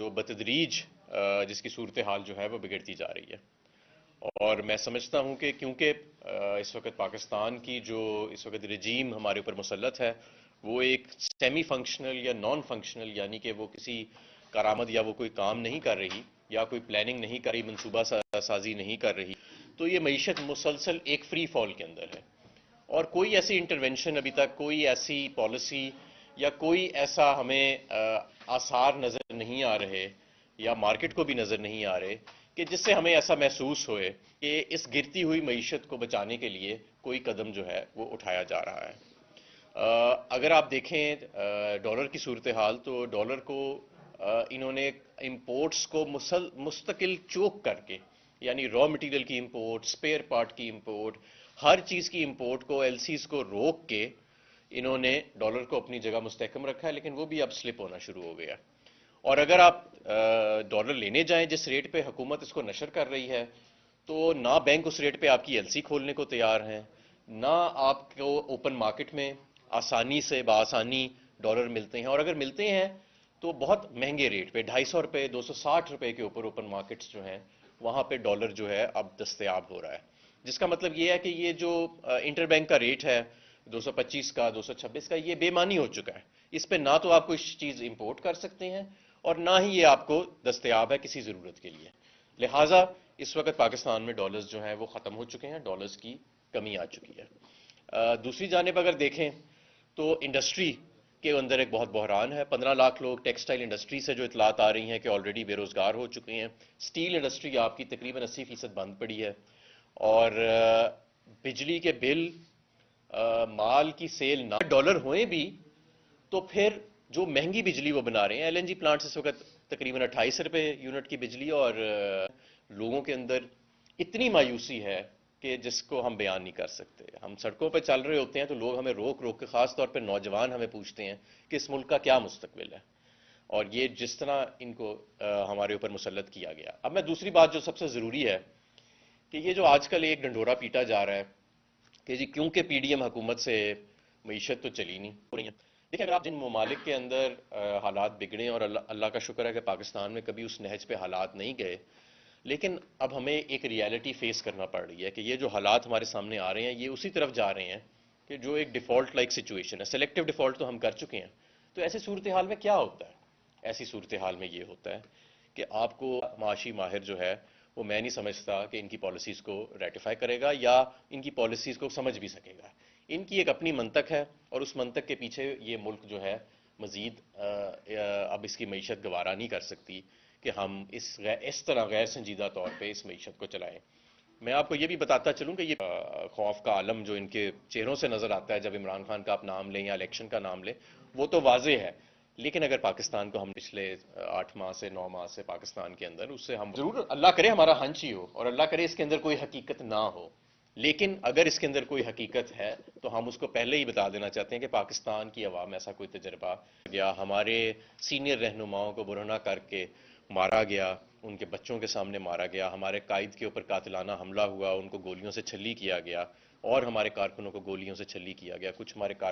جو بتدریج جس کی صورتحال جو ہے وہ بگڑتی جا رہی ہے. اور میں سمجھتا ہوں کہ کیونکہ اس وقت پاکستان کی جو اس وقت رجیم ہمارے اوپر مسلط ہے وہ ایک سیمی فنکشنل یا نان فنکشنل، یعنی کہ وہ کسی کارآمد یا وہ کوئی کام نہیں کر رہی یا کوئی پلاننگ نہیں کر رہی، منصوبہ سازی نہیں کر رہی، تو یہ معیشت مسلسل ایک فری فال کے اندر ہے. اور کوئی ایسی انٹرونشن ابھی تک، کوئی ایسی پالیسی یا کوئی ایسا ہمیں آثار نظر نہیں آ رہے یا مارکیٹ کو بھی نظر نہیں آ رہے کہ جس سے ہمیں ایسا محسوس ہوئے کہ اس گرتی ہوئی معیشت کو بچانے کے لیے کوئی قدم جو ہے وہ اٹھایا جا رہا ہے. اگر آپ دیکھیں ڈالر کی صورتحال، تو ڈالر کو انہوں نے امپورٹس کو مستقل چوک کر کے، یعنی را مٹیریل کی امپورٹ، سپیئر پارٹ کی امپورٹ، ہر چیز کی امپورٹ کو، ایل سیز کو روک کے انہوں نے ڈالر کو اپنی جگہ مستحکم رکھا ہے، لیکن وہ بھی اب سلپ ہونا شروع ہو گیا. اور اگر آپ ڈالر لینے جائیں جس ریٹ پہ حکومت اس کو نشر کر رہی ہے، تو نہ بینک اس ریٹ پہ آپ کی ایل سی کھولنے کو تیار ہیں، نہ آپ کو اوپن مارکیٹ میں آسانی سے بآسانی ڈالر ملتے ہیں، اور اگر ملتے ہیں تو بہت مہنگے ریٹ پہ، 250 روپے، 260 روپے کے اوپر اوپن مارکیٹس جو ہیں وہاں پہ ڈالر جو ہے اب دستیاب ہو رہا ہے. جس کا مطلب یہ ہے کہ یہ جو انٹر بینک کا ریٹ ہے 225 کا، 226 کا، یہ بے معنی ہو چکا ہے. اس پہ نہ تو آپ کوئی چیز امپورٹ کر سکتے ہیں اور نہ ہی یہ آپ کو دستیاب ہے کسی ضرورت کے لیے. لہٰذا اس وقت پاکستان میں ڈالرز جو ہیں وہ ختم ہو چکے ہیں، ڈالرز کی کمی آ چکی ہے. دوسری جانب اگر دیکھیں تو انڈسٹری کے اندر ایک بہت بحران ہے. 15 لاکھ لوگ ٹیکسٹائل انڈسٹری سے جو اطلاعات آ رہی ہیں کہ آلریڈی بے روزگار ہو چکے ہیں. سٹیل انڈسٹری آپ کی تقریباً 80% بند پڑی ہے. اور بجلی کے بل، مال کی سیل نہ ڈالر ہوئیں بھی تو پھر جو مہنگی بجلی وہ بنا رہے ہیں، ایل این جی پلانٹس اس وقت تقریباً 28 روپے یونٹ کی بجلی، اور لوگوں کے اندر اتنی مایوسی ہے کہ جس کو ہم بیان نہیں کر سکتے. ہم سڑکوں پہ چل رہے ہوتے ہیں تو لوگ ہمیں روک روک کے، خاص طور پہ نوجوان ہمیں پوچھتے ہیں کہ اس ملک کا کیا مستقبل ہے، اور یہ جس طرح ان کو ہمارے اوپر مسلط کیا گیا. اب میں دوسری بات جو سب سے ضروری ہے کہ یہ جو آج کل ایک ڈنڈورا پیٹا جا رہا ہے کہ جی کیونکہ پی ڈی ایم حکومت سے معیشت تو چلی نہیں ہو رہی ہے. دیکھیں، اگر آپ جن ممالک کے اندر حالات بگڑے، اور اللہ کا شکر ہے کہ پاکستان میں کبھی اس نہج پہ حالات نہیں گئے، لیکن اب ہمیں ایک ریالٹی فیس کرنا پڑ رہی ہے کہ یہ جو حالات ہمارے سامنے آ رہے ہیں یہ اسی طرف جا رہے ہیں کہ جو ایک ڈیفالٹ لائک سچویشن ہے. سلیکٹو ڈیفالٹ تو ہم کر چکے ہیں. تو ایسی صورتحال میں کیا ہوتا ہے؟ ایسی صورتحال میں یہ ہوتا ہے کہ آپ کو معاشی ماہر جو ہے وہ، میں نہیں سمجھتا کہ ان کی پالیسیز کو ریٹیفائی کرے گا یا ان کی پالیسیز کو سمجھ بھی سکے گا. ان کی ایک اپنی منطق ہے، اور اس منطق کے پیچھے یہ ملک جو ہے مزید اب اس کی معیشت گوارا نہیں کر سکتی کہ ہم اس طرح غیر سنجیدہ طور پہ اس معیشت کو چلائیں. میں آپ کو یہ بھی بتاتا چلوں کہ یہ خوف کا عالم جو ان کے چہروں سے نظر آتا ہے جب عمران خان کا آپ نام لیں یا الیکشن کا نام لیں، وہ تو واضح ہے. لیکن اگر پاکستان کو ہم پچھلے 8 ماہ سے 9 ماہ سے پاکستان کے اندر، اس سے ہم ضرور اللہ کرے ہمارا ہنچ ہی ہو، اور اللہ کرے اس کے اندر کوئی حقیقت نہ ہو، لیکن اگر اس کے اندر کوئی حقیقت ہے تو ہم اس کو پہلے ہی بتا دینا چاہتے ہیں کہ پاکستان کی عوام ایسا کوئی تجربہ یا ہمارے سینئر رہنماؤں کو برہنہ کر کے مارا گیا، ان کے بچوں کے سامنے مارا گیا، ہمارے قائد کے اوپر قاتلانہ حملہ ہوا، ان کو گولیوں سے چھلی کیا گیا، اور ہمارے کارکنوں کو گولیوں سے چھلی کیا گیا. کچھ ہمارے